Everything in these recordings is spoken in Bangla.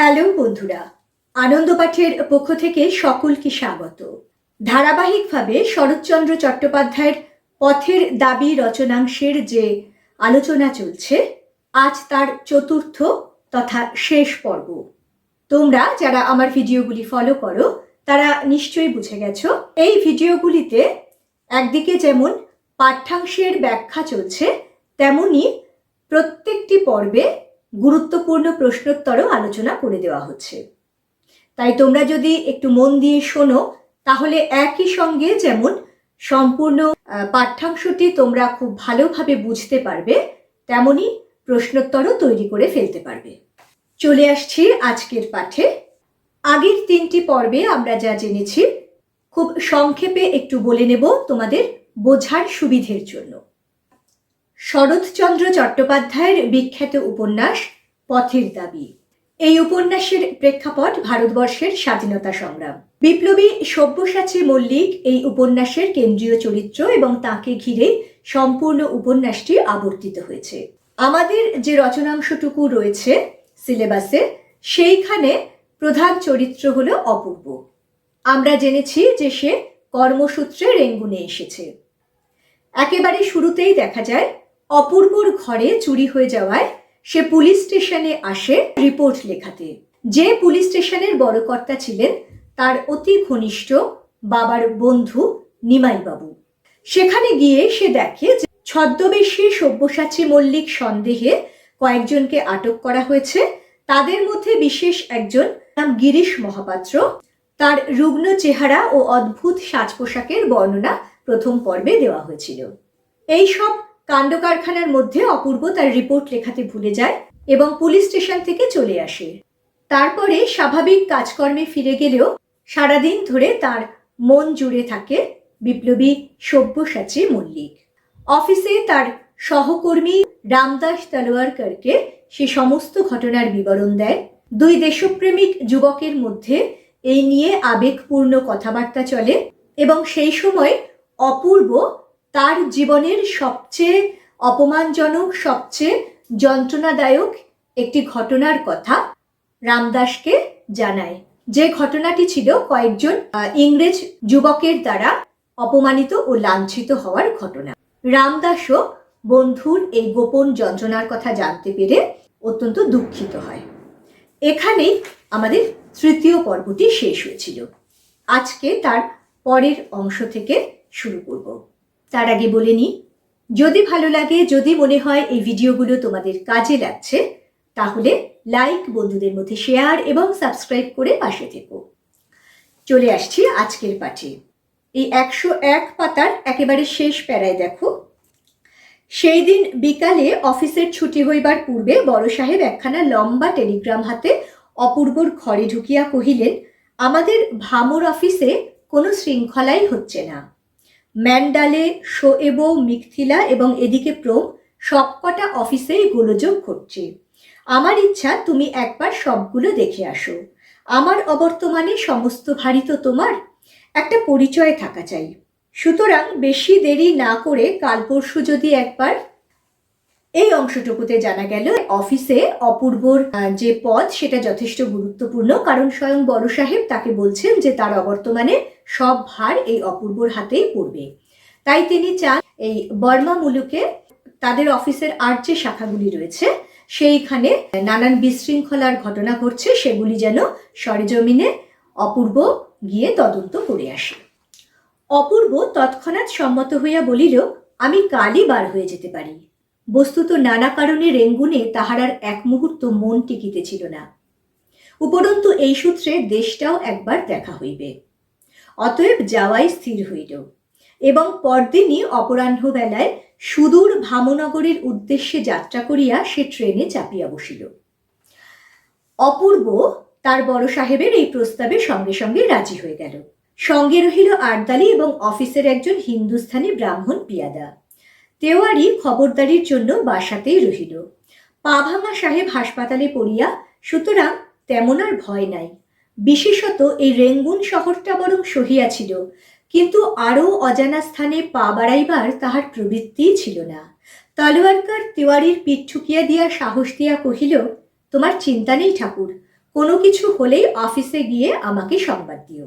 হ্যালো বন্ধুরা, আনন্দ পাঠের পক্ষ থেকে সকলকে স্বাগত। ধারাবাহিকভাবে শরৎচন্দ্র চট্টোপাধ্যায়ের পথের দাবি রচনাংশের যে আলোচনা চলছে, আজ তার চতুর্থ তথা শেষ পর্ব। তোমরা যারা আমার ভিডিওগুলি ফলো করো তারা নিশ্চয়ই বুঝে গেছো, এই ভিডিওগুলিতে একদিকে যেমন পাঠ্যাংশের ব্যাখ্যা চলছে, তেমনি প্রত্যেকটি পর্বে গুরুত্বপূর্ণ প্রশ্নোত্তরও আলোচনা করে দেওয়া হচ্ছে। তাই তোমরা যদি একটু মন দিয়ে শোনো, তাহলে একই সঙ্গে যেমন সম্পূর্ণ পাঠ্যাংশটি তোমরা খুব ভালোভাবে বুঝতে পারবে, তেমনি প্রশ্নোত্তরও তৈরি করে ফেলতে পারবে। চলে আসছি আজকের পাঠে। আগের তিনটি পর্বে আমরা যা জেনেছি খুব সংক্ষেপে একটু বলে নেব তোমাদের বোঝার সুবিধের জন্য। শরৎচন্দ্র চট্টোপাধ্যায়ের বিখ্যাত উপন্যাস পথের দাবি। এই উপন্যাসের প্রেক্ষাপট ভারতবর্ষের স্বাধীনতা সংগ্রাম। বিপ্লবী সব্যসাচী মল্লিক এই উপন্যাসের কেন্দ্রীয় চরিত্র এবং তাকে ঘিরে সম্পূর্ণ উপন্যাসটি আবর্তিত হয়েছে। আমাদের যে রচনাংশটুকু রয়েছে সিলেবাসে, সেইখানে প্রধান চরিত্র হলো অপূর্ব। আমরা জেনেছি যে সে কর্মসূত্রে রেঙ্গুনে এসেছে। একেবারে শুরুতেই দেখা যায় অপূর্বর ঘরে চুরি হয়ে যাওয়ায় সে পুলিশ স্টেশনে আসে রিপোর্ট লেখাতে। যে পুলিশ স্টেশনের বড় কর্তা ছিলেন তার অতি ঘনিষ্ঠ বাবার বন্ধু নিমাইবাবু। সেখানে গিয়ে সে দেখে যে ছদ্মবেশী সব্যসাচী মল্লিক সন্দেহে কয়েকজনকে আটক করা হয়েছে। তাদের মধ্যে বিশেষ একজন নাম গিরিশ মহাপাত্র। তার রুগ্ন চেহারা ও অদ্ভুত সাজ পোশাকের বর্ণনা প্রথম পর্বে দেওয়া হয়েছিল। এই সব কাণ্ড কারখানার মধ্যে অপূর্ব তার রিপোর্ট লেখাতে ভুলে যায় এবং পুলিশ স্টেশন থেকে চলে আসে। তারপরে স্বাভাবিক কাজকর্মে ফিরে গেলেও সারাদিন ধরে তার মন জুড়ে থাকে বিপ্লবী সব্যসাচী মল্লিক। অফিসে তার সহকর্মী রামদাস তলোয়ারকরকে সে সমস্ত ঘটনার বিবরণ দেয়। দুই দেশপ্রেমিক যুবকের মধ্যে এই নিয়ে আবেগপূর্ণ কথাবার্তা চলে এবং সেই সময় অপূর্ব তার জীবনের সবচেয়ে অপমানজনক, সবচেয়ে যন্ত্রণাদায়ক একটি ঘটনার কথা রামদাসকে জানায়। যে ঘটনাটি ছিল কয়েকজন ইংরেজ যুবকের দ্বারা অপমানিত ও লাঞ্ছিত হওয়ার ঘটনা। রামদাসও বন্ধুর এই গোপন যন্ত্রণার কথা জানতে পেরে অত্যন্ত দুঃখিত হয়। এখানেই আমাদের তৃতীয় পর্বটি শেষ হয়েছিল। আজকে তার পরের অংশ থেকে শুরু করব। তার আগে বলে নিই, যদি ভালো লাগে, যদি মনে হয় এই ভিডিওগুলো তোমাদের কাজে লাগছে, তাহলে লাইক, বন্ধুদের মধ্যে শেয়ার এবং সাবস্ক্রাইব করে পাশে থেকো। চলে আসছি আজকের পাঠে। এই 101 পাতার একেবারে শেষ প্যারায় দেখো, সেই দিন বিকালে অফিসের ছুটি হইবার পূর্বে বড় সাহেব একখানা লম্বা টেলিগ্রাম হাতে অপূর্বর ঘরে ঢুকিয়া কহিলেন, আমাদের ভামর অফিসে কোনো শৃঙ্খলাই হচ্ছে না। ম্যান্ডালে, শোয়েবো, মিকথিলা এবং এদিকে প্রোম সবকটা অফিসেই গোলযোগ ঘটছে। আমার ইচ্ছা তুমি একবার সবগুলো দেখে আসো। আমার অবর্তমানে সমস্ত ভারী তো তোমার, একটা পরিচয় থাকা চাই। সুতরাং বেশি দেরি না করে কাল পরশু যদি একবার। এই অংশটুকুতে জানা গেল অফিসে অপূর্বর যে পদ সেটা যথেষ্ট গুরুত্বপূর্ণ, কারণ স্বয়ং বড় সাহেব তাকে বলছেন যে তার অবর্তমানে সব ভার এই অপূর্বর হাতেই পড়বে। তাই তিনি চান এই বর্মা মুলুকে তাদের অফিসের আর যে শাখাগুলি রয়েছে সেইখানে নানান বিশৃঙ্খলার ঘটনা ঘটছে, সেগুলি যেন সরেজমিনে অপূর্ব গিয়ে তদন্ত করে আসে। অপূর্ব তৎক্ষণাৎ সম্মত হইয়া বলিল, আমি কালই বার হয়ে যেতে পারি। বস্তুত নানা কারণে রেঙ্গুনে তাহার আর এক মুহূর্ত মন টিকিতেছিল না। উপরন্তু এই সূত্রে দেশটাও একবার দেখা হইবে। অতএব যাওয়াই স্থির হইল এবং পরদিনই অপরাহ্ন বেলায় সুদূর ভামনগরের উদ্দেশ্যে যাত্রা করিয়া সে ট্রেনে চাপিয়া বসিল। অপূর্ব তার বড় সাহেবের এই প্রস্তাবে সঙ্গে সঙ্গে রাজি হয়ে গেল। সঙ্গে রহিল আর্দালি এবং অফিসের একজন হিন্দুস্থানি ব্রাহ্মণ পিয়াদা। তেওয়ারি খবরদারির জন্য বাসাতেই রহিল। পা ভাঙা সাহেব হাসপাতালে পড়িয়া, সুতরাং তেমন আর ভয় নাই। বিশেষত এই রেঙ্গুন শহরটা বরং সহিয়াছিল, কিন্তু আরও অজানা স্থানে পা বাড়াইবার তাহার প্রবৃত্তিই ছিল না। তলোয়ারকার তেওয়ারির পিঠ ঠুকিয়া দিয়া সাহস দিয়া কহিল, তোমার চিন্তা নেই ঠাকুর, কোনো কিছু হলেই অফিসে গিয়ে আমাকে সংবাদ দিও।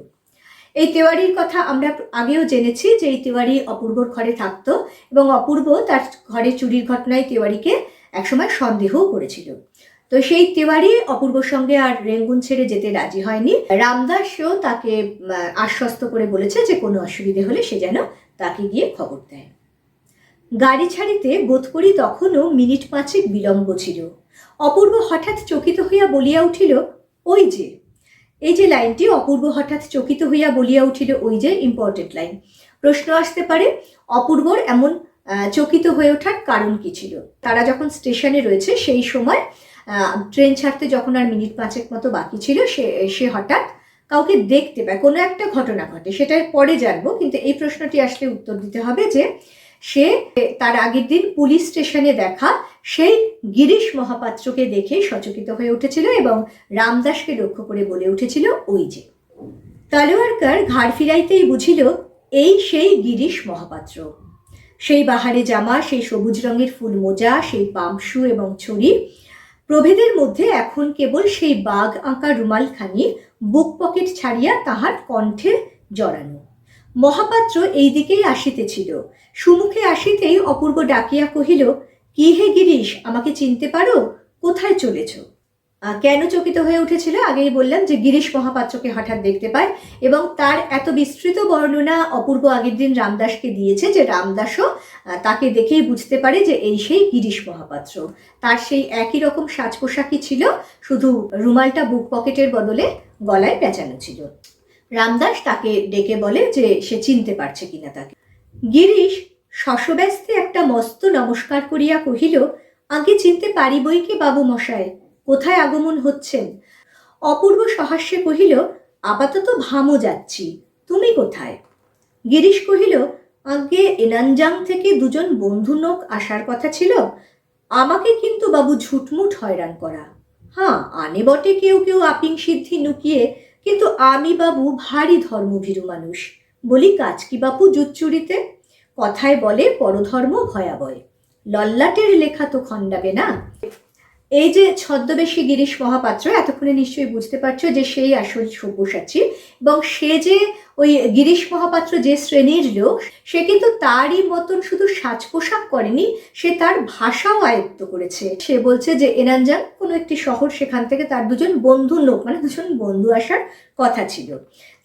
এই তেওয়ারির কথা আমরা আগেও জেনেছি যে এই তেওয়ারি অপূর্বর ঘরে থাকতো এবং অপূর্ব তার ঘরে চুরির ঘটনায় তেওয়ারিকে একসময় সন্দেহও করেছিল। তো সেই তেওয়ারি অপূর্বর সঙ্গে আর রেঙ্গুন ছেড়ে যেতে রাজি হয়নি। রামদাসও তাকে আশ্বস্ত করে বলেছে যে কোনো অসুবিধে হলে সে যেন তাকে গিয়ে খবর দেয়। গাড়ি ছাড়িতে বোধ করি তখনও মিনিট 5 বিলম্ব ছিল। অপূর্ব হঠাৎ চকিত হইয়া বলিয়া উঠিল, ওই যে। এই যে লাইনটি, অপূর্ব হঠাৎ চকিত হইয়া বলিয়া উঠিল ওই যে, ইম্পর্টেন্ট লাইন। প্রশ্ন আসতে পারে অপূর্বর এমন চকিত হয়ে ওঠার কারণ কি ছিল। তারা যখন স্টেশনে রয়েছে সেই সময় ট্রেন ছাড়তে যখন আর মিনিট 5 মতো বাকি ছিল, সে হঠাৎ কাউকে দেখতে পায়, কোনো একটা ঘটনা ঘটে, সেটা পরে জানবো, কিন্তু এই প্রশ্নটি আসলে উত্তর দিতে হবে যে সে তার আগের দিন পুলিশ স্টেশনে দেখা সেই গিরিশ মহাপাত্রকে দেখে সচকিত হয়ে উঠেছিল এবং রামদাসকে লক্ষ্য করে বলে উঠেছিল ওই যে। তালোয়ারকার ঘাড় ফিরাইতেই বুঝিল এই সেই গিরিশ মহাপাত্র। সেই বাহারে জামা, সেই সবুজ রঙের ফুল মোজা, সেই পামশু এবং ছড়ি প্রভেদের মধ্যে এখন কেবল সেই বাঘ আঁকা রুমালখানি বুক পকেট ছাড়িয়া তাহার কণ্ঠে জড়ানো। মহাপাত্র এই দিকেই আসিতেছিল। সুমুখে আসিতেই অপূর্ব ডাকিয়া কহিল, কি হে গিরিশ, আমাকে চিনতে পারো? কোথায় চলেছ? কেন চকিত হয়ে উঠেছিল আগেই বললাম, যে গিরিশ মহাপাত্রকে হঠাৎ দেখতে পায় এবং তার এত বিস্তৃত বর্ণনা অপূর্ব আগের দিন রামদাসকে দিয়েছে যে রামদাসও তাকে দেখেই বুঝতে পারে যে এই সেই গিরিশ মহাপাত্র। তার সেই একই রকম সাজ পোশাকই ছিল, শুধু রুমালটা বুক পকেটের বদলে গলায় পেঁচানো ছিল। রামদাস তাকে ডেকে বলে যে সে চিনতে পারছে কিনা তাকে। গিরিশ শশব্যস্তে একটা মস্ত নমস্কার করিয়া কহিল, আগে চিনতে পারি বই কি বাবু মশাই, কোথায় আগমন হচ্ছেন? অপূর্ব সহাস্যে কহিল, আপাতত ভামো যাচ্ছি, তুমি কোথায়? গিরিশ কহিল, আগে এনানজাং থেকে দুজন বন্ধু লোক আসার কথা ছিল, আমাকে কিন্তু বাবু ঝুটমুট হয়রান করা। হ্যাঁ, আনে বটে কেউ কেউ আপিং সিদ্ধি নুকিয়ে, কিন্তু আমি বাবু ভারী ধর্মভীরু মানুষ, বলি কাজ কি বাপু জুচ্চুরিতে? কথায় বলে পরধর্ম ভয়াবয়, লল্লাটের লেখা তো খণ্ডাবে না। এই যে ছদ্মবেশী গিরিশ মহাপাত্র, এতক্ষণে নিশ্চয়ই বুঝতে পারছো যে সেই আসল সব্যসাচী, এবং সে যে ওই গিরিশ মহাপাত্র যে শ্রেণীর লোক, সে কিন্তু তারই মতন শুধু সাজ পোশাক করেনি, সে তার ভাষাও আয়ত্ত করেছে। সে বলছে যে এনানজাং কোনো একটি শহর, সেখান থেকে তার দুজন বন্ধু লোক, মানে দুজন বন্ধু আসার কথা ছিল।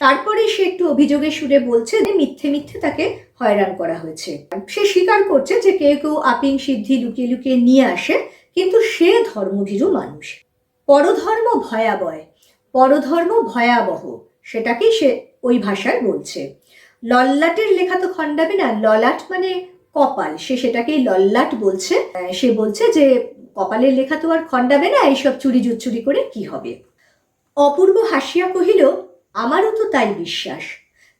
তারপরে সে একটু অভিযোগের সুরে বলছে যে মিথ্যে মিথ্যে তাকে হয়রান করা হয়েছে। সে স্বীকার করছে যে কেউ কেউ আপিং সিদ্ধি লুকিয়ে লুকিয়ে নিয়ে আসে, কিন্তু সে ধর্মভীরু মানুষ। পরধর্ম ভয়াবহ, পরধর্ম ভয়াবহ, সেটাকেই সে ওই ভাষায় বলছে। লল্লাটের লেখা তো খণ্ডাবে না, ললাট মানে কপাল, সে সেটাকেই লল্লাট বলছে। সে বলছে যে কপালের লেখা তো আর খণ্ডাবে না, এইসব চুরি জুচ্চুরি করে কি হবে? অপূর্ব হাসিয়া কহিল, আমারও তো তাই বিশ্বাস,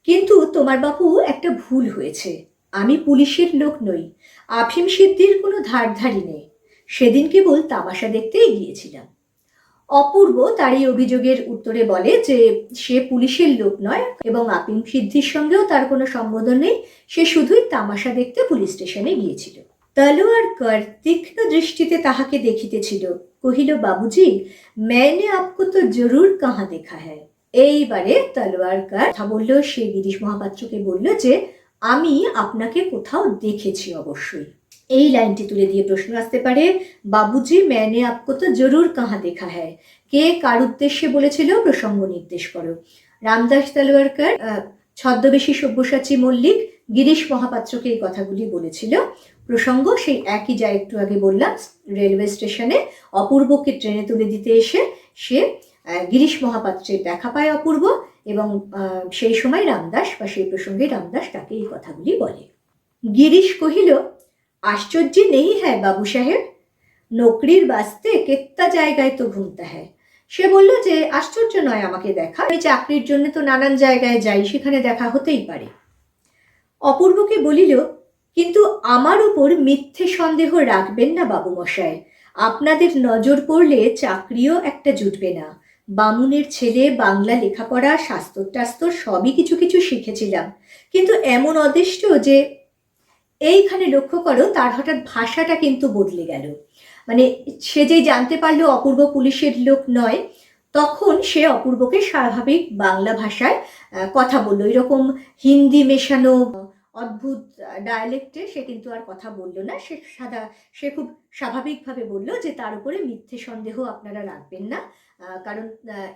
কিন্তু তোমার বাপু একটা ভুল হয়েছে, আমি পুলিশের লোক নই, আফিম সিদ্ধির কোনো ধারধারি নেই, সেদিন কেবল তামাশা দেখতেই গিয়েছিলাম। অপূর্ব তার এই অভিযোগের উত্তরে বলে যে সে পুলিশের লোক নয় এবং আপিম সিদ্ধির সঙ্গেও তার কোনো সম্বোধন নেই, সে শুধুই তামাশা দেখতে পুলিশ স্টেশনে গিয়েছিল। তলোয়ারকার তীক্ষ্ণ দৃষ্টিতে তাহাকে দেখিতেছিল, কহিল, বাবুজি, मैंने आपको तो जरूर कहाँ देखा है। এইবারে তলোয়ারকার কথা বলল, সে গিরিশ মহাপাত্রকে বলল যে আমি আপনাকে কোথাও দেখেছি অবশ্যই। এই লাইনটি তুলে দিয়ে প্রশ্ন আসতে পারে, বাবুজি मैंने आपको तो जरूर कहाँ देखा है, কে কার উদ্দেশ্যে বলেছিল, প্রসঙ্গ নির্দেশ করো। রামদাস তলোয়ারকার ছদ্মবেশী সব্যসাচী মল্লিক গিরিশ মহাপাত্রকে এই কথাগুলি বলেছিল। প্রসঙ্গ সেই একই, যা একটু আগে বললাম, রেলওয়ে স্টেশনে অপূর্বকে ট্রেনে তুলে দিতে এসে সে গিরিশ মহাপাত্রের দেখা পায় অপূর্ব, এবং সেই সময় রামদাস বা সেই প্রসঙ্গে রামদাস তাকে এই কথাগুলি বলে। গিরিশ কহিল, আশ্চর্য নেই হ্যাঁ বাবু সাহেব, নকরির বাস্তে কেত্তা জায়গায় তো ঘুমতে হয়। সে বলল যে আশ্চর্য নয় আমাকে দেখা, আমি চাকরির জন্য তো নানান জায়গায় যাই, সেখানে দেখা হতেই পারে। অপূর্বকে বলিল, কিন্তু আমার উপর মিথ্যে সন্দেহ রাখবেন না বাবু মশাই, আপনাদের নজর পড়লে চাকরিও একটা জুটবে না। বামুনের ছেলে, বাংলা লেখাপড়া, শাস্ত্র টাস্ত্র সবই কিছু কিছু শিখেছিলাম, কিন্তু এমন অদৃষ্ট যে, এইখানে লক্ষ্য করো তার হঠাৎ ভাষাটা কিন্তু বদলে গেল। মানে সে যেই জানতে পারলো অপূর্ব পুলিশের লোক নয়, তখন সে অপূর্বকে স্বাভাবিক বাংলা ভাষায় কথা বললো। এরকম হিন্দি মেশানো অদ্ভুত ডায়ালেক্টে সে কিন্তু আর কথা বললো না। সে খুব স্বাভাবিকভাবে বলল যে তার উপরে মিথ্যে সন্দেহ আপনারা রাখবেন না, কারণ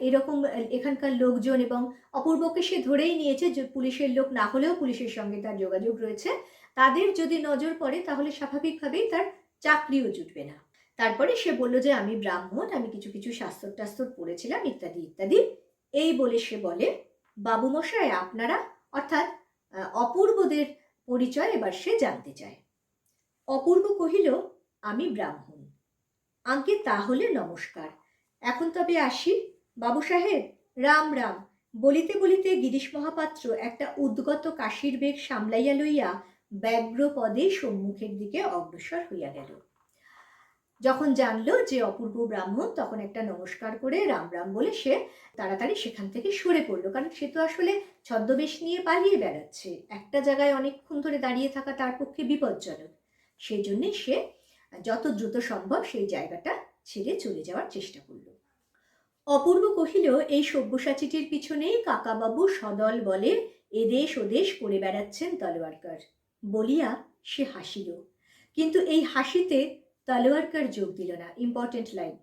এরকম এখানকার লোকজন এবং অপূর্বকে সে ধরেই নিয়েছে যে পুলিশের লোক না হলেও পুলিশের সঙ্গে তার যোগাযোগ রয়েছে, তাদের যদি নজর পড়ে তাহলে স্বাভাবিকভাবেই তার চাকরিও জুটবে না। তারপরে সে বলল যে আমি ব্রাহ্মণ, আমি কিছু কিছু শাস্ত্র টাস্ত্র পড়েছিলাম ইত্যাদি ইত্যাদি। এই বলে সে বলে, বাবুমশাই আপনারা, অর্থাৎ অপূর্বদের পরিচয় এবার সে জানতে চায়। অপূর্ব কহিল, আমি ব্রাহ্মণ। আজ্ঞে তাহলে নমস্কার, এখন তবে আসি। বাবু সাহেব, রাম রাম। বলিতে বলিতে গিরিশ মহাপাত্র একটা উদ্গত কাশীর বেগ সামলাইয়া লইয়া ব্যগ্র পদে সম্মুখের দিকে অগ্রসর হইয়া গেল। যখন জানলো যে অপূর্ব ব্রাহ্মণ, তখন একটা নমস্কার করে রাম রাম বলে সে তাড়াতাড়ি সেখান থেকে সরে পড়লো, কারণ সে তো আসলে ছদ্মবেশ নিয়ে পালিয়ে বেড়াচ্ছে। একটা জায়গায় অনেকক্ষণ ধরে দাঁড়িয়ে থাকা তার পক্ষে বিপজ্জনক। সেই জন্যে সে যত দ্রুত সম্ভব সেই জায়গাটা ছেড়ে চলে যাওয়ার চেষ্টা করল। অপূর্ব কহিল, এই সব্যসাচীটির পিছনেই কাকাবাবু সদল বলে এদেশ ওদেশ করে বেড়াচ্ছেন তলোয়ারকার, বলিয়া সে হাসিল। কিন্তু এই হাসিতে তলোয়ারকার যোগ দিল না। Important line.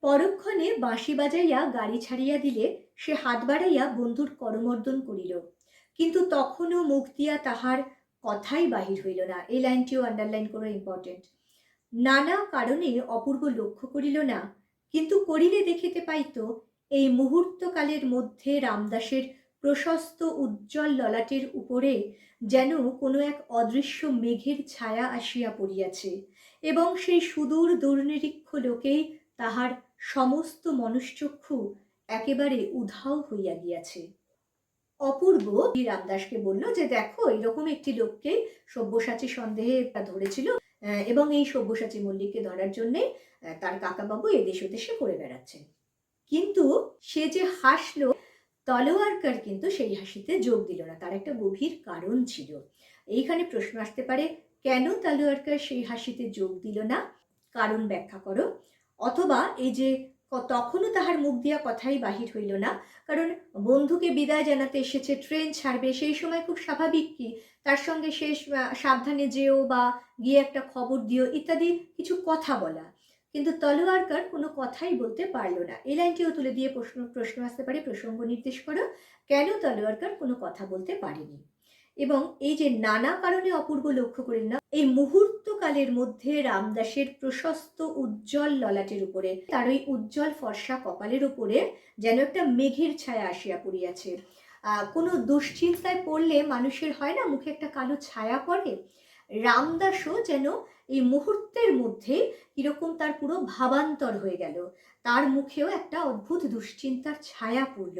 পরক্ষণে বাঁশি বাজাইয়া গাড়ি ছাড়িয়া দিলে সে হাত বাড়াইয়া বন্ধুর করমর্দন করিল, কিন্তু তখনও মুখ দিয়া তাহার কথাই বাহির হইল না। এই লাইনটিও আন্ডারলাইন করো, ইম্পর্টেন্ট। নানা কারণে অপূর্ব লক্ষ্য করিল না, কিন্তু করিলে দেখিতে পাইত এই মুহূর্তকালের মধ্যে রামদাসের প্রশস্ত উজ্জ্বল ললাটের উপরে যেন কোনো এক অদৃশ্য মেঘের ছায়া আসিয়া পড়িয়াছে, এবং সেই সুদূর দুর্নিরীক্ষ লোকেই তাহার সমস্ত মনুষ্যক্ষু একেবারে উধাও হইয়া গিয়াছে। অপূর্ব রামদাসকে বলল যে দেখো, এরকম একটি লোককে সব্যসাচী সন্দেহে ধরেছিল, এবং এই সব্যসাচী মল্লিককে ধরার জন্যে তার কাকাবাবু এদেশ ওদেশে করে বেড়াচ্ছেন। কিন্তু সে যে হাসলো, তলোয়ারকার কিন্তু সেই হাসিতে যোগ দিল না। তার একটা গভীর কারণ ছিল। এইখানে প্রশ্ন আসতে পারে, কেন তলোয়ারকার সেই হাসিতে যোগ দিল না? কারণ ব্যাখ্যা করো। অথবা এই যে তখনও তাহার মুখ দিয়া কথাই বাহির হইল না, কারণ বন্ধুকে বিদায় জানাতে এসেছে, ট্রেন ছাড়বে, সেই সময় খুব স্বাভাবিক কি তার সঙ্গে শেষ সাবধানে যেও বা গিয়ে একটা খবর দিও ইত্যাদি কিছু কথা বলা। কিন্তু তলোয়ারকার কোনো কথাই বলতে পারল না। এই লাইনটিও তুলে দিয়ে প্রশ্ন আসতে পারে, প্রসঙ্গ নির্দেশ করো, কেন তলোয়ারকার কোনো কথা বলতে পারেনি। এবং এই যে নানা কারণে অপূর্ব লক্ষ্য করেন না, এই মুহূর্তকালের মধ্যে রামদাসের প্রশস্ত উজ্জ্বল ললাটের উপরে, তার ওই উজ্জ্বল ফর্সা কপালের উপরে যেন একটা মেঘের ছায়া আসিয়া পড়িয়াছে। কোনো দুশ্চিন্তায় পড়লে মানুষের হয় না মুখে একটা কালো ছায়া পড়ে, রামদাসও যেন এই মুহূর্তের মধ্যে কিরকম তার পুরো ভাবান্তর হয়ে গেল, তার মুখেও একটা অদ্ভুত দুশ্চিন্তার ছায়া পড়ল।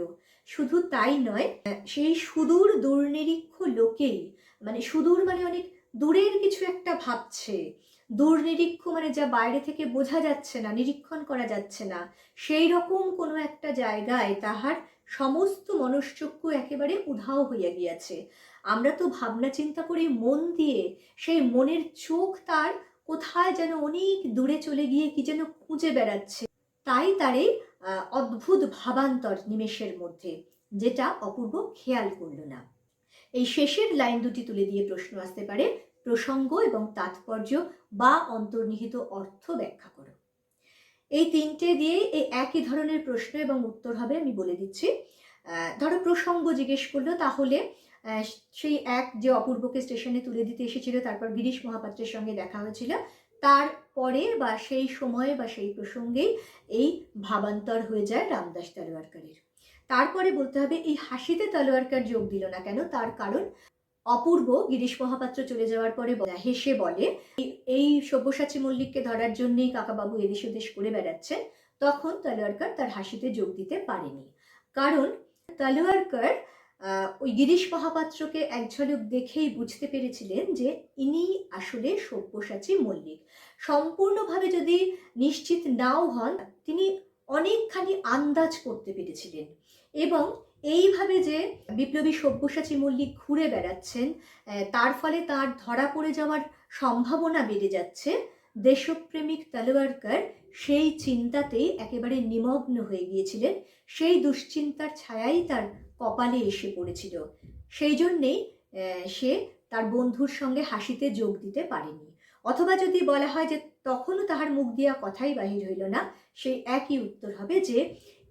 শুধু তাই নয়, সেই সুদূর দুর্নিরীক্ষ লোকেই, মানে সুদূর মানে অনেক দূরের কিছু একটা ভাবছে, দুর্নিরীক্ষ মানে যা বাইরে থেকে বোঝা যাচ্ছে না, নিরীক্ষণ করা যাচ্ছে না, সেই রকম কোনো একটা জায়গায় তাহার সমস্ত মনশ্চক্ষু একেবারে উধাও হইয়া গিয়াছে। আমরা তো ভাবনা চিন্তা করি মন দিয়ে, সেই মনের চোখ তার কোথায় যেন অনেক দূরে চলে গিয়ে কি যেন খুঁজে বেড়াচ্ছে, তাই তার এই অদ্ভুত ভাবান্তর নিমেষের মধ্যে, যেটা অপূর্ব খেয়াল করল না। এই শেষের লাইন দুটি তুলে দিয়ে প্রশ্ন আসতে পারে, প্রসঙ্গ এবং তাৎপর্য বা অন্তর্নিহিত অর্থ ব্যাখ্যা করো। এই তিনটে দিয়ে এই একই ধরনের প্রশ্ন এবং উত্তর হবে, আমি বলে দিচ্ছি। ধরো প্রসঙ্গ জিজ্ঞেস করলো, তাহলে সেই এক যে অপূর্বকে স্টেশনে তুলে দিতে এসেছিল, তারপর গিরিশ মহাপাত্রের সঙ্গে দেখা হয়েছিল, তারপরে বা সেই সময়ে বা সেই প্রসঙ্গেই এই ভাবান্তর হয়ে যায় রামদাস তলোয়ারকারের। তারপরে বলতে হবে এই হাসিতে তলোয়ারকার যোগ দিল না কেন, তার কারণ অপূর্ব গিরিশ মহাপাত্র চলে যাওয়ার পরে হেসে বলে এই সব্যসাচী মল্লিককে ধরার জন্যই কাকাবাবু এদেশ ওদেশ করে বেড়াচ্ছেন। তখন তলোয়ারকার তার হাসিতে যোগ দিতে পারেনি, কারণ তলোয়ারকার ওই গিরিশ মহাপাত্রকে এক ঝলক দেখেই বুঝতে পেরেছিলেন যে ইনি আসলে সব্যসাচী মল্লিক। সম্পূর্ণভাবে যদি নিশ্চিত নাও হন, তিনি অনেকখানি আন্দাজ করতে পেরেছিলেন, এবং এইভাবে যে বিপ্লবী সব্যসাচী মল্লিক ঘুরে বেড়াচ্ছেন, তার ফলে তার ধরা পড়ে যাওয়ার সম্ভাবনা বেড়ে যাচ্ছে, দেশপ্রেমিক তলওয়ারকর সেই চিন্তাতেই একেবারে নিমগ্ন হয়ে গিয়েছিলেন। সেই দুশ্চিন্তার ছায়াই তার কপালে এসে পড়েছিল। সেই জন্যেই সে তার বন্ধুর সঙ্গে হাসিতে যোগ দিতে পারেনি। অথবা যদি বলা হয় যে তখনও তাহার মুখ দিয়া কথাই বাহির হইল না, সেই একই উত্তর হবে যে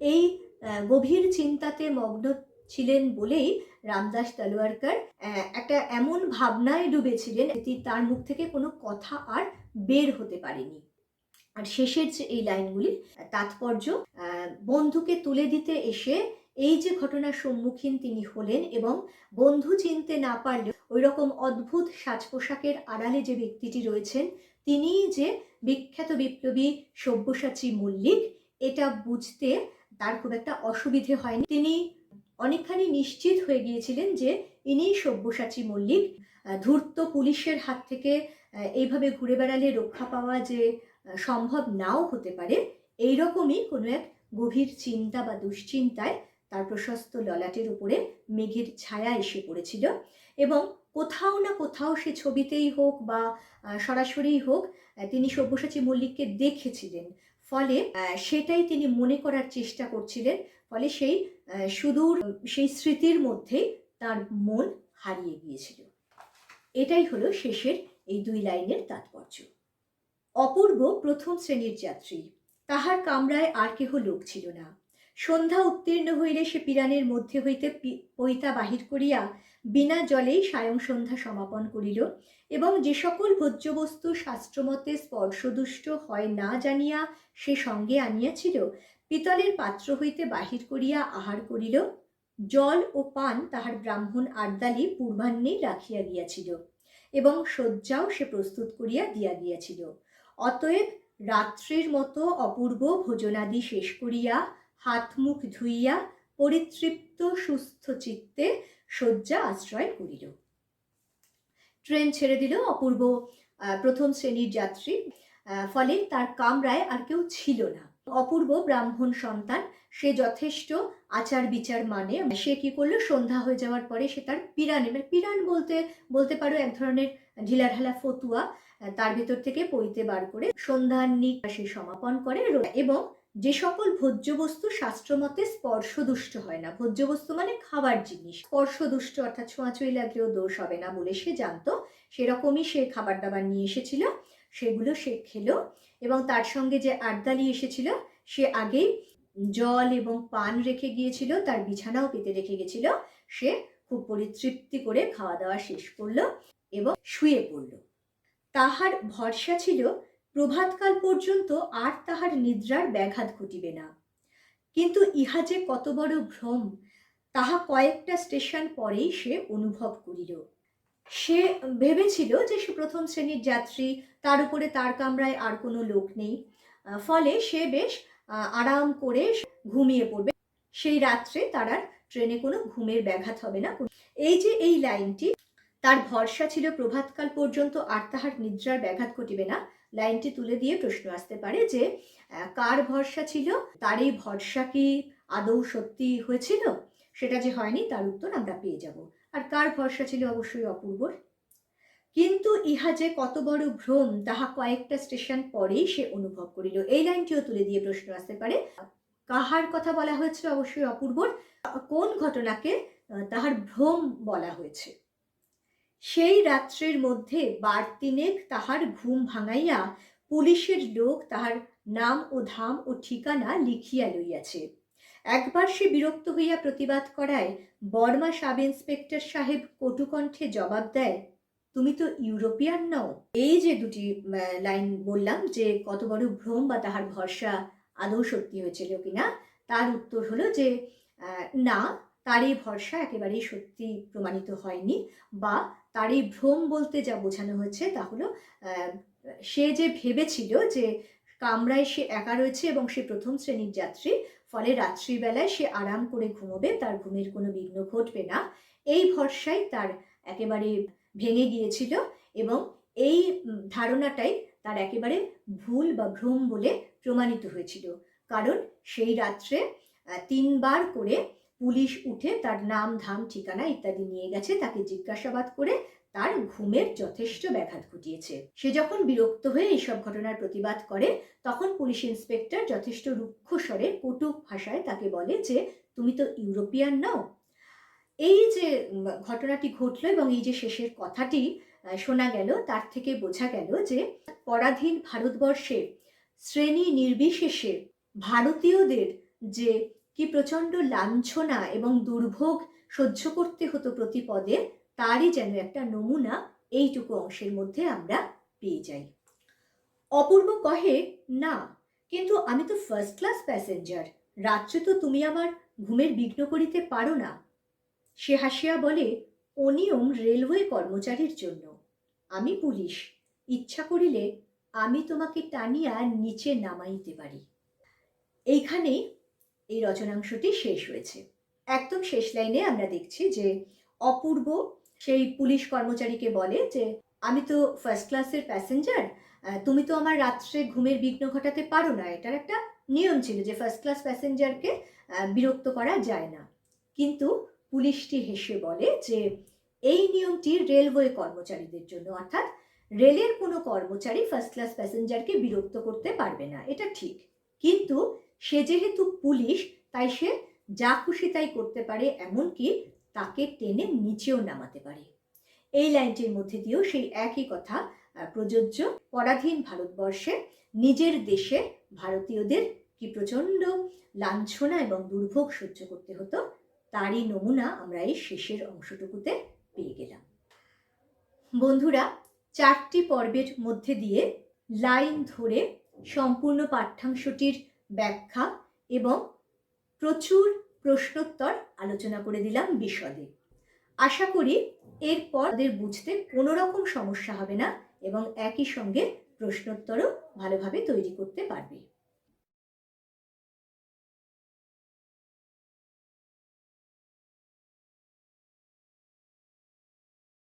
এই গভীর চিন্তাতে মগ্ন ছিলেন বলেই রামদাস তলওয়ারকর একটা এমন ভাবনায় ডুবেছিলেন তার মুখ থেকে কোনো কথা আর বের হতে পারেনি। আর শেষের যে এই লাইনগুলি তাৎপর্য, বন্ধুকে তুলে দিতে এসে এই যে ঘটনার সম্মুখীন তিনি হলেন এবং বন্ধু চিনতে না পারলেও ওই রকম অদ্ভুত সাজ পোশাকের আড়ালে যে ব্যক্তিটি রয়েছেন তিনিই যে বিখ্যাত বিপ্লবী সব্যসাচী মল্লিক, এটা বুঝতে তার খুব একটা অসুবিধে হয়নি। তিনি অনেকখানি নিশ্চিত হয়ে গিয়েছিলেন যে ইনিই সব্যসাচী মল্লিক। ধূর্ত পুলিশের হাত থেকে এইভাবে ঘুরে বেড়ালে রক্ষা পাওয়া যে সম্ভব নাও হতে পারে, এইরকমই কোনো এক গভীর চিন্তা বা দুশ্চিন্তায় তার প্রশস্ত ললাটের উপরে মেঘের ছায়া এসে পড়েছিল এবং কোথাও না কোথাও সে ছবিতেই হোক বা সরাসরি হোক তিনি সব্যসাচী মল্লিককে দেখেছিলেন। ফলে সেটাই তিনি মনে করার চেষ্টা করছিলেন। ফলে সেই সুদূর সেই স্মৃতির মধ্যে তার মন হারিয়ে গিয়েছিল। এটাই হলো শেষের এই 2 লাইনের তাৎপর্য। অপূর্ব প্রথম শ্রেণীর যাত্রী, তাহার কামরায় আর কেহ লোক ছিল না। সন্ধ্যা উত্তীর্ণ হইলে সে পিরানের মধ্যে হইতে পৈতা বাহির করিয়া বিনা জলেই সায়ং সন্ধ্যা সমাপন করিল এবং যে সকল ভোজ্যবস্তু শাস্ত্রমতে স্পর্শদুষ্ট হয় না জানিয়া সে সঙ্গে আনিয়াছিল পিতলের পাত্র হইতে বাহির করিয়া আহার করিল। জল ও পান তাহার ব্রাহ্মণ আর্দালি পূর্বাহ্নেই রাখিয়া গিয়াছিল এবং শয্যাও সে প্রস্তুত করিয়া দিয়া গিয়াছিল। অতএব রাত্রির মতো অপূর্ব ভোজনাদি শেষ করিয়া হাত মুখ ধুইয়া পরিতৃপ্ত সুস্থ চিত্তে শয্যা আশ্রয় করিল। ট্রেন ছেড়ে দিল অপূর্ব প্রথম শ্রেণীর যাত্রী। ফলে তার কামরায় আর কেউ ছিল না। অপূর্ব ব্রাহ্মণ সন্তান, সে যথেষ্ট আচার বিচার মানে। সে কি করলো, সন্ধ্যা হয়ে যাওয়ার পরে সে তার পিরান, এবার পিরান বলতে পারো এক ধরনের ঢিলাঢালা ফতুয়া, তার ভেতর থেকে পইতে বার করে সন্ধ্যান্নিক সে সমাপন করে এবং যে সকল ভোজ্যবস্তু শাস্ত্রমতে স্পর্শদুষ্ট হয় না, ভোজ্যবস্তু মানে খাবার জিনিস, স্পর্শদুষ্ট অর্থাৎ ছোঁয়াছুঁই লাগলেও দোষ হবে না বলে সে জানতো, সেরকমই সে খাবার দাবার নিয়ে এসেছিল, সেগুলো সে খেলো এবং তার সঙ্গে যে আর্দালি এসেছিল সে আগেই জল এবং পান রেখে গিয়েছিল, তার বিছানাও পেতে রেখে গেছিল। সে খুব পরিতৃপ্তি করে খাওয়া দাওয়া শেষ করলো এবং শুয়ে পড়ল। তাহার ভরসা ছিল প্রভাতকাল পর্যন্ত আর তাহার নিদ্রার ব্যাঘাত ঘটিবে না। কিন্তু ইহা যে কত বড় ভ্রম তাহা কয়েকটা স্টেশন পরেই সে অনুভব করিল। সে ভেবেছিল যে সে প্রথম শ্রেণীর যাত্রী, তার উপরে তার কামরায় আর কোনো লোক নেই, ফলে সে বেশ আরাম করে ঘুমিয়ে পড়বে। সেই রাত্রে তার আর ট্রেনে কোনো ঘুমের ব্যাঘাত হবে না। এই যে এই লাইনটি, তার ভরসা ছিল প্রভাতকাল পর্যন্ত আর তাহার নিদ্রার ব্যাঘাত ঘটিবে না, লাইনটি তুলে দিয়ে প্রশ্ন আসতে পারে যে কার ভরসা ছিল? তার এই ভরসা কি আদৌ সত্যি হয়েছিল? সেটা যে হয়নি তার উত্তর আমরা পেয়ে যাব। আর কার ভরসা ছিল? অবশ্যই অপূর্বর। কিন্তু ইহা যে কত বড় ভ্রম তাহা কয়েকটা স্টেশন পরেই সে অনুভব করিল। এই লাইনটিও তুলে দিয়ে প্রশ্ন আসতে পারে, কাহার কথা বলা হয়েছে? অবশ্যই অপূর্বর। কোন ঘটনাকে তাহার ভ্রম বলা হয়েছে? সেই রাত্রের মধ্যে বার তিনেক তাহার ঘুম ভাঙাইয়া পুলিশের লোক তাহার নাম ও ধাম ও ঠিকানা লিখিয়া লইয়াছে। একবার সে বিরক্ত হইয়া প্রতিবাদ করায় বর্মা সাব ইন্সপেক্টর সাহেব কটুকণ্ঠে জবাব দেয়, তুমি তো ইউরোপিয়ান নও। এই যে দুটি লাইন বললাম যে কত বড় ভ্রম বা তাহার ভরসা আদৌ সত্যি হয়েছিল কিনা, তার উত্তর হলো যে না, তার এই ভরসা একেবারেই সত্যি প্রমাণিত হয়নি, বা তার এই ভ্রম বলতে যা বোঝানো হয়েছে তা হলো সে যে ভেবেছিল যে কামরায় সে একা রয়েছে এবং সে প্রথম শ্রেণীর যাত্রী, ফলে রাত্রিবেলায় সে আরাম করে ঘুমোবে, তার ঘুমের কোনো বিঘ্ন ঘটবে না, এই ভরসায় তার একেবারে ভেঙে গিয়েছিল এবং এই ধারণাটাই তার একেবারে ভুল বা ভ্রম বলে প্রমাণিত হয়েছিল। কারণ সেই রাত্রে 3 বার করে পুলিশ উঠে তার নাম ধাম ঠিকানা ইত্যাদি নিয়ে গেছে, তাকে জিজ্ঞাসাবাদ করে তার ঘুমের যথেষ্ট ব্যাঘাত ঘটিয়েছে। সে যখন বিরক্ত হয়ে এইসব ঘটনার প্রতিবাদ করে, তখন পুলিশ ইন্সপেক্টর যথেষ্ট রুক্ষ স্বরে কটু ভাষায় তাকে বলে যে তুমি তো ইউরোপিয়ান নও। এই যে ঘটনাটি ঘটলো এবং এই যে শেষের কথাটি শোনা গেল, তার থেকে বোঝা গেল যে পরাধীন ভারতবর্ষে শ্রেণী নির্বিশেষে ভারতীয়দের যে কি প্রচণ্ড লাঞ্ছনা এবং দুর্ভোগ সহ্য করতে হতো প্রতি পদে, তারই যেন একটা নমুনা এইটুকু অংশের মধ্যে আমরা পেয়ে যাই। অপূর্ব কহে, না, কিন্তু আমি তো ফার্স্ট ক্লাস প্যাসেঞ্জার, রাত্রে তো তুমি আমার ঘুমের বিঘ্ন করিতে পারো না। সে হাসিয়া বলে, ও নিয়ম রেলওয়ে কর্মচারীর জন্য, আমি পুলিশ, ইচ্ছা করিলে আমি তোমাকে টানিয়া নিচে নামাইতে পারি। এইখানেই এই রচনাংশটি শেষ হয়েছে। একদম শেষ লাইনে আমরা দেখছি যে অপূর্ব সেই পুলিশ কর্মচারীকে বলে যে আমি তো ফার্স্ট ক্লাসের প্যাসেঞ্জার, তুমি তো আমার রাত্রে ঘুমের বিঘ্ন ঘটাতে পারো না। এটার একটা নিয়ম ছিল যে ফার্স্ট ক্লাস প্যাসেঞ্জারকে বিরক্ত করা যায় না। কিন্তু পুলিশটি হেসে বলে যে এই নিয়মটি রেলওয়ে কর্মচারীদের জন্য, অর্থাৎ রেলের কোনো কর্মচারী ফার্স্ট ক্লাস প্যাসেঞ্জারকে বিরক্ত করতে পারবে না, এটা ঠিক। কিন্তু সে যেহেতু পুলিশ, তাই সে যা খুশি তাই করতে পারে, এমনকি তাকে টেনে নিচেও নামাতে পারে। এই লাইনটির মধ্যে দিয়েও সেই একই কথা প্রযোজ্য। পরাধীন ভারতবর্ষে নিজের দেশে ভারতীয়দের কি প্রচণ্ড লাঞ্ছনা এবং দুর্ভোগ সহ্য করতে হতো, তারই নমুনা আমরা এই শেষের অংশটুকুতে পেয়ে গেলাম। বন্ধুরা, 4টি পর্বের মধ্যে দিয়ে লাইন ধরে সম্পূর্ণ পাঠ্যাংশটির ব্যাখ্যা এবং প্রচুর প্রশ্নোত্তর আলোচনা করে দিলাম বিশদে। আশা করি এরপর তাদের বুঝতে কোনো রকম সমস্যা হবে না এবং একই সঙ্গে প্রশ্নোত্তরও ভালোভাবে তৈরি করতে পারবে।